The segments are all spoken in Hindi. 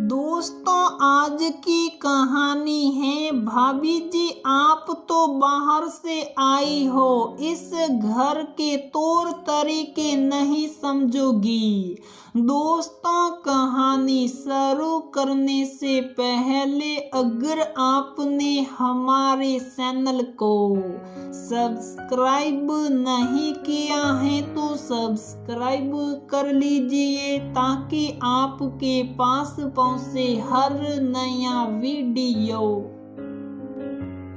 दोस्तों, आज की कहानी है। भाभी जी, आप तो बाहर से आई हो, इस घर के तौर तरीके नहीं समझोगी। दोस्तों, कहानी शुरू करने से पहले अगर आपने हमारे चैनल को सब्सक्राइब नहीं किया है तो सब्सक्राइब कर लीजिए, ताकि आपके पास पहुंचे हर नया वीडियो।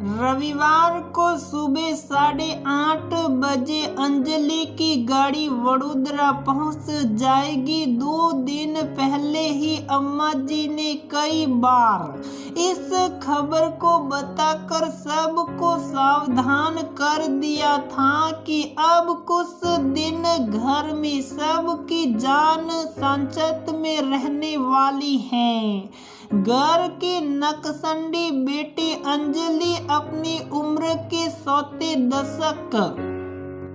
रविवार को सुबह 8:30 बजे अंजलि की गाड़ी वडोदरा पहुंच जाएगी। 2 दिन पहले ही अम्मा जी ने कई बार इस खबर को बताकर सबको सावधान कर दिया था कि अब कुछ दिन घर में सबकी जान सांचत में रहने वाली है। घर की नक्संडी बेटी अंजलि अपनी उम्र के 40 दशक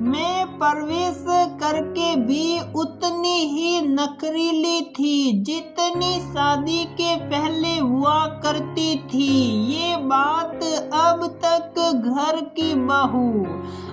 में प्रवेश करके भी उतनी ही नखरीली थी जितनी शादी के पहले हुआ करती थी। ये बात अब तक घर की बहू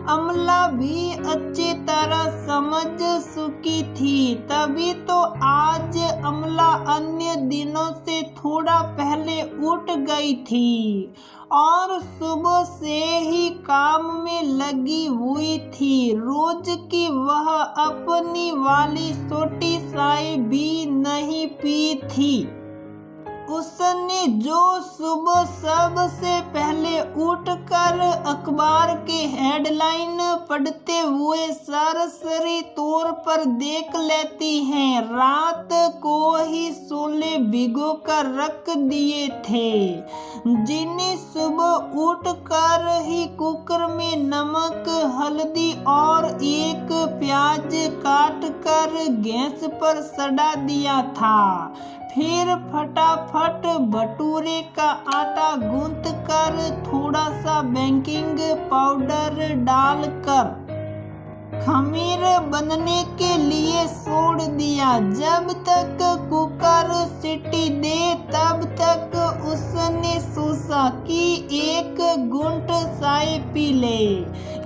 अमला भी अच्छी तरह समझ चुकी थी। तभी तो आज अमला अन्य दिनों से थोड़ा पहले उठ गई थी और सुबह से ही काम में लगी हुई थी। रोज की वह अपनी वाली छोटी चाय भी नहीं पी थी। उसने जो सुबह सबसे पहले उठकर अखबार के हेडलाइन पढ़ते हुए सरसरी तौर पर देख लेती हैं, रात को ही छोले भिगो कर रख दिए थे, जिन्हें सुबह उठकर ही कुकर में नमक, हल्दी और एक प्याज काट कर गैस पर चढ़ा दिया था। फिर फटाफट भटूरे का आटा गूंथ कर थोड़ा सा बेकिंग पाउडर डालकर खमीर बनने के लिए छोड़ दिया। जब तक कुकर सीटी दे तब तक उसने सोचा कि एक घूंट चाय पी ले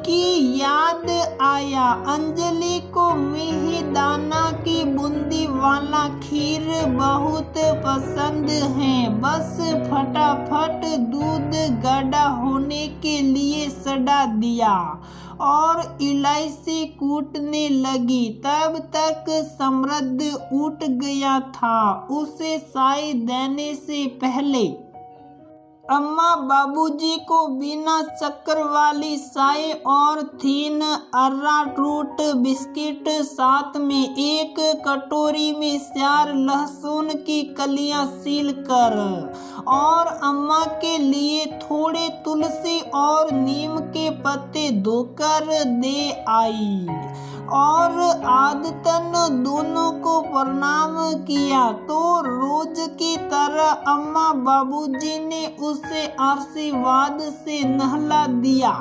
कि याद आया अंजलि को मिहिदाना की बूंदी वाला खीर बहुत पसंद है। बस फटाफट दूध गाढ़ा होने के लिए चढ़ा दिया और इलायची कूटने लगी। तब तक समृद्ध उठ गया था। उसे चाय देने से पहले अम्मा बाबूजी को बिना शक्कर वाली चाय और 3 अरारूट बिस्किट, साथ में एक कटोरी में 4 लहसुन की कलियां छील कर और अम्मा के लिए थोड़े तुलसी और नीम के पत्ते धोकर दे आई और आदतन दोनों को प्रणाम किया। तो रोज की तरह अम्मा बाबूजी ने उसे आशीर्वाद से नहला दिया।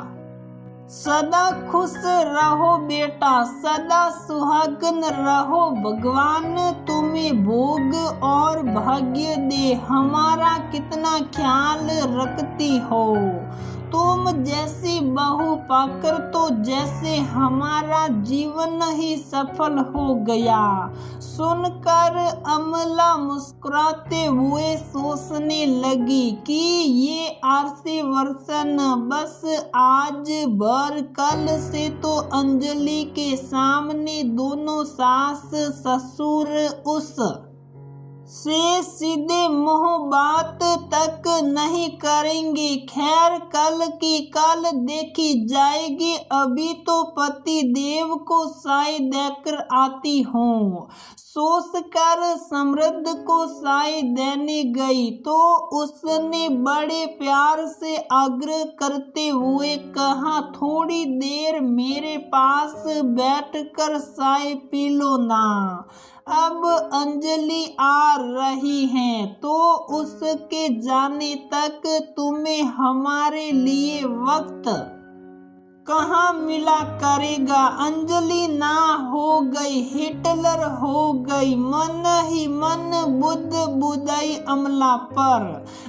सदा खुश रहो बेटा, सदा सुहागन रहो, भगवान तुम्हें भोग और भाग्य दे। हमारा कितना ख्याल रखती हो तुम, जैसी बहू पाकर तो जैसे हमारा जीवन ही सफल हो गया। सुनकर अमला मुस्कुराते हुए सोचने लगी कि ये आशीर्वचन बस आज भर, कल से तो अंजलि के सामने दोनों सास ससुर उस से सीधे मुंह बात तक नहीं करेंगे। खैर, कल की कल देखी जाएगी। अभी तो पति देव को चाय देकर आती हूँ। सोचकर समृद्ध को चाय देने गई तो उसने बड़े प्यार से आग्रह करते हुए कहा, थोड़ी देर मेरे पास बैठकर चाय पी लो ना। अब अंजलि आ रही है तो उसके जाने तक तुम्हें हमारे लिए वक्त कहाँ मिला करेगा। अंजलि ना हो गई, हिटलर हो गई, मन ही मन बुद्ध बुदाई अमला पर।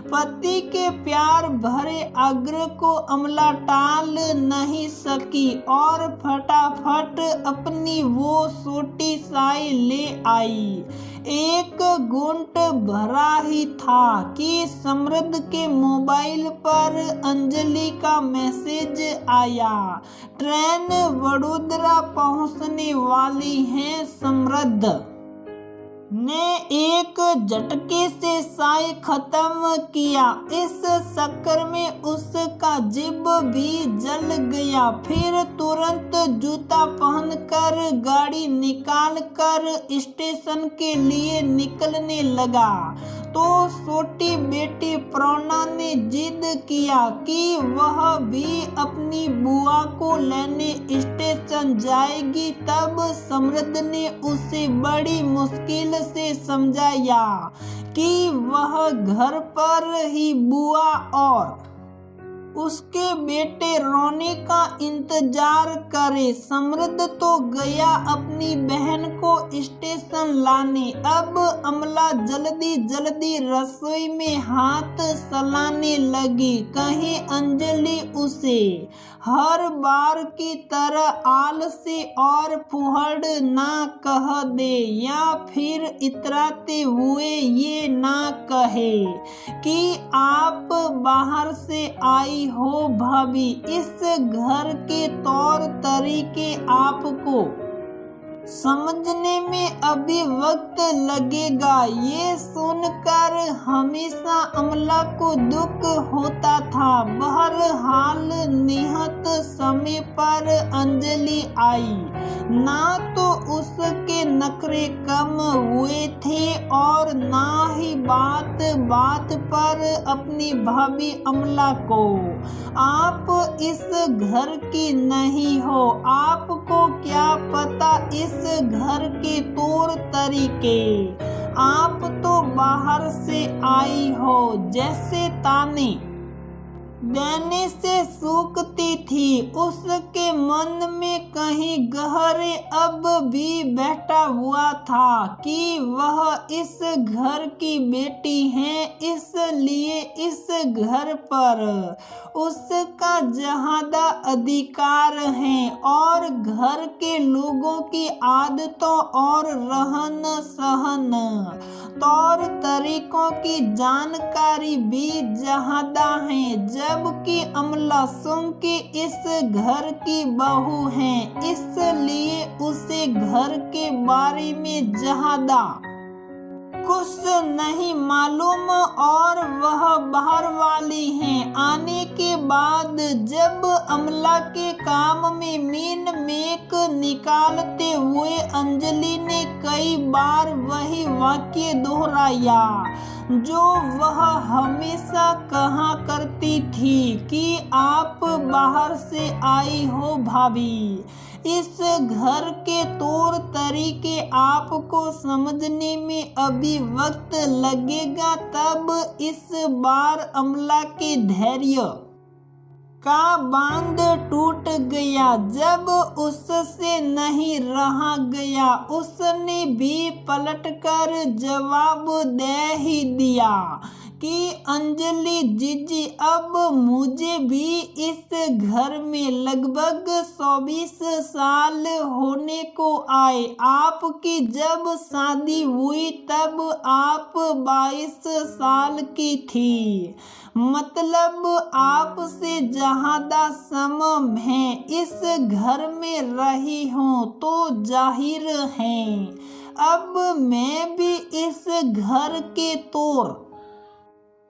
पति के प्यार भरे आग्रह को अमला टाल नहीं सकी और फटाफट अपनी वो छोटी साई ले आई। एक घूंट भरा ही था कि समृद्ध के मोबाइल पर अंजलि का मैसेज आया। ट्रेन वडोदरा पहुंचने वाली है। समृद्ध ने एक झटके से चाय खत्म किया। इस चक्कर में उसका जिभ भी जल गया। फिर तुरंत जूता पहनकर गाड़ी निकालकर स्टेशन के लिए निकलने लगा तो छोटी बेटी प्रणा ने जिद किया कि वह भी अपनी बुआ को लेने स्टेशन जाएगी। तब समृद्ध ने उसे बड़ी मुश्किल से समझाया कि वह घर पर ही बुआ और उसके बेटे रोने का इंतजार करे। समृद्ध तो गया अपनी बहन को स्टेशन लाने। अब अमला जल्दी जल्दी रसोई में हाथ चलाने लगी। कहीं अंजलि उसे हर बार की तरह आलसी और फुहड़ ना कह दे या फिर इतराते हुए ये ना कहे कि आप बाहर से आई हो भाभी। इस घर के तौर तरीके आपको समझने में अभी वक्त लगेगा। ये सुनकर हमेशा अमला को दुख होता था। बहरहाल नियत समय पर अंजलि आई। ना तो उसके नखरे कम हुए थे और ना ही बात बात पर अपनी भाभी अमला को आप इस घर की नहीं हो, आपको क्या पता इस घर के तौर तरीके, आप तो बाहर से आई हो। जैसे ताने देने से सूखती थी, उसके मन में कहीं गहरे अब भी बैठा हुआ था कि वह इस घर की बेटी है, इसलिए इस घर पर उसका ज्यादा अधिकार है और घर के लोगों की आदतों और रहन सहन तौर तरीकों की जानकारी भी ज्यादा है। जबकि अमला सुन के इस घर की बहू है, इसलिए उसे घर के बारे में ज्यादा कुछ नहीं मालूम और वह बाहर वाली है। आने के बाद जब अमला के काम में मीन मेक निकालते हुए अंजलि ने कई बार वही वाक्य दोहराया जो वह हमेशा कहा करती थी कि आप बाहर से आई हो भाभी। इस घर के तौर तरीके आपको समझने में अभी वक्त लगेगा। तब इस बार अमला के धैर्य का बांध टूट गया। जब उससे नहीं रहा गया, उसने भी पलटकर जवाब दे ही दिया कि अंजलि जीजी, अब मुझे भी इस घर में लगभग 24 साल होने को आए। आपकी जब शादी हुई तब आप 22 साल की थी, मतलब आपसे ज्यादा समय है इस घर में रही हूँ तो जाहिर है अब मैं भी इस घर के तौर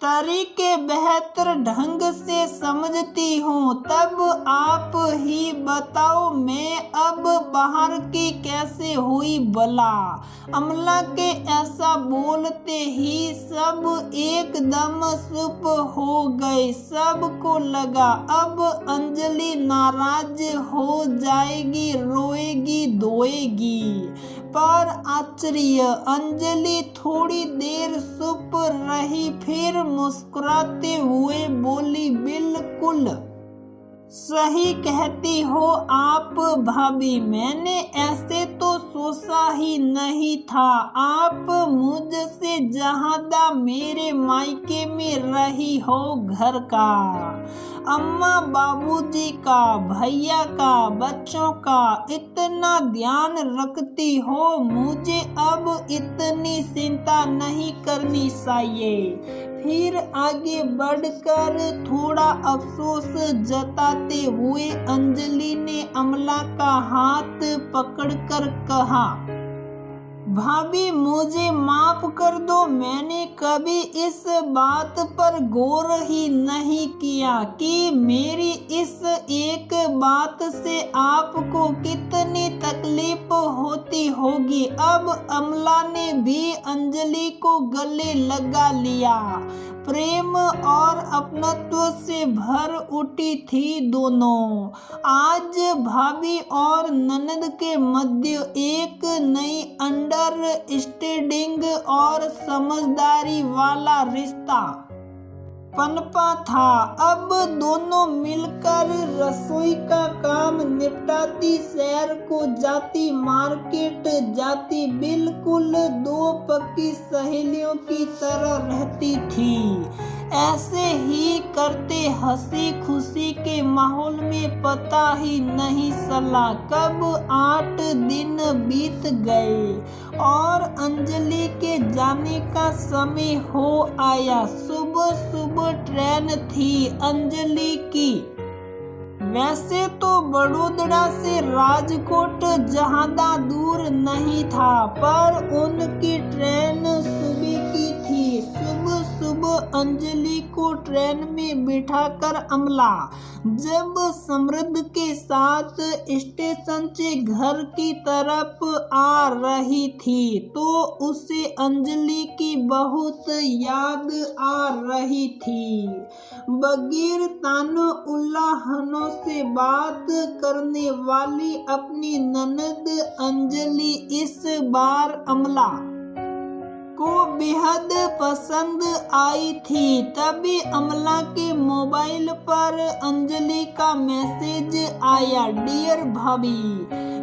तरीके बेहतर ढंग से समझती हूँ। तब आप ही बताओ मैं अब बाहर की कैसे हुई भला। अमला के ऐसा बोलते ही सब एकदम चुप हो गए। सबको लगा अब अंजलि नाराज हो जाएगी, रोएगी धोएगी। पर आश्चर्य, अंजलि थोड़ी देर चुप रही, फिर मुस्कुराते हुए बोली, बिल्कुल सही कहती हो आप भाभी, मैंने ऐसे तो सोचा ही नहीं था। आप मुझसे ज्यादा मेरे मायके में रही हो घर का, अम्मा बाबूजी का, भैया का, बच्चों का इतना ध्यान रखती हो। मुझे अब इतनी चिंता नहीं करनी चाहिए। फिर आगे बढ़कर थोड़ा अफसोस जताते हुए अंजलि ने अमला का हाथ पकड़कर कहा, भाभी मुझे माफ कर दो। मैंने कभी इस बात पर गौर ही नहीं किया कि मेरी इस एक बात से आपको कितनी तकलीफ होती होगी। अब अमला ने भी अंजलि को गले लगा लिया। प्रेम और अपनत्व से भर उठी थी दोनों। आज भाभी और ननद के मध्य एक नई अंडरस्टैंडिंग और समझदारी वाला रिश्ता पनपा था। अब दोनों मिलकर रसोई का काम निपटाती, शहर को जाती, मार्केट जाती, बिल्कुल दो पक्की सहेलियों की तरह रहती थी। ऐसे ही करते हंसी खुशी के माहौल में पता ही नहीं चला कब 8 दिन बीत गए और अंजलि के जाने का समय हो आया। सुबह सुबह ट्रेन थी अंजलि की। वैसे तो बड़ोदरा से राजकोट ज्यादा दूर नहीं था, पर उनकी ट्रेन सुबह की थी। सुबह सुबह अंजलि को ट्रेन में बिठाकर अमला जब समृद्ध के साथ स्टेशन से घर की तरफ आ रही थी तो उसे अंजलि की बहुत याद आ रही थी। बगैर तानो उल्लाहनों से बात करने वाली अपनी ननद अंजलि इस बार अमला को बेहद पसंद आई थी। तभी अमला के मोबाइल पर अंजलि का मैसेज आया, डियर भाभी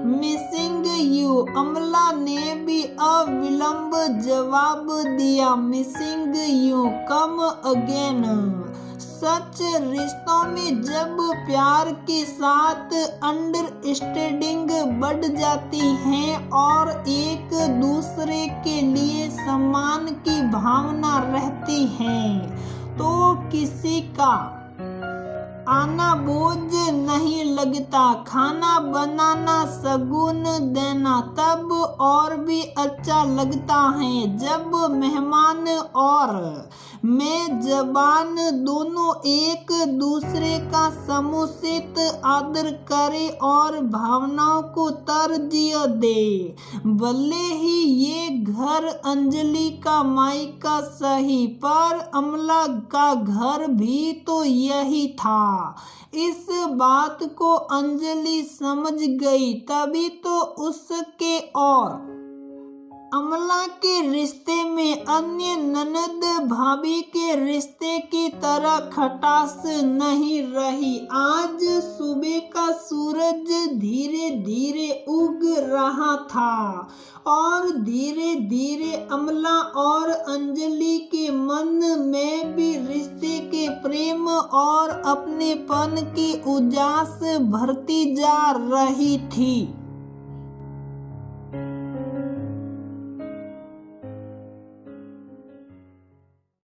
मिसिंग यू। अमला ने भी अविलंब जवाब दिया, मिसिंग यू कम अगेन। सच रिश्तों में जब प्यार के साथ अंडरस्टैंडिंग बढ़ जाती है और एक दूसरे के लिए सम्मान की भावना रहती है तो किसी का आना बोझ नहीं लगता। खाना बनाना, शगुन देना तब और भी अच्छा लगता है जब मेहमान और मेजबान दोनों एक दूसरे का समुचित आदर करे और भावनाओं को तरजीह दे। भले ही ये घर अंजलि का मायका सही, पर अमला का घर भी तो यही था। इस बात को अंजलि समझ गई, तभी तो उसके और अमला के रिश्ते में अन्य ननद भाभी के रिश्ते की तरह खटास नहीं रही। आज सुबह का सूरज धीरे धीरे उग रहा था और धीरे धीरे अमला और अंजलि के मन में भी रिश्ते के प्रेम और अपनेपन की उजास भरती जा रही थी।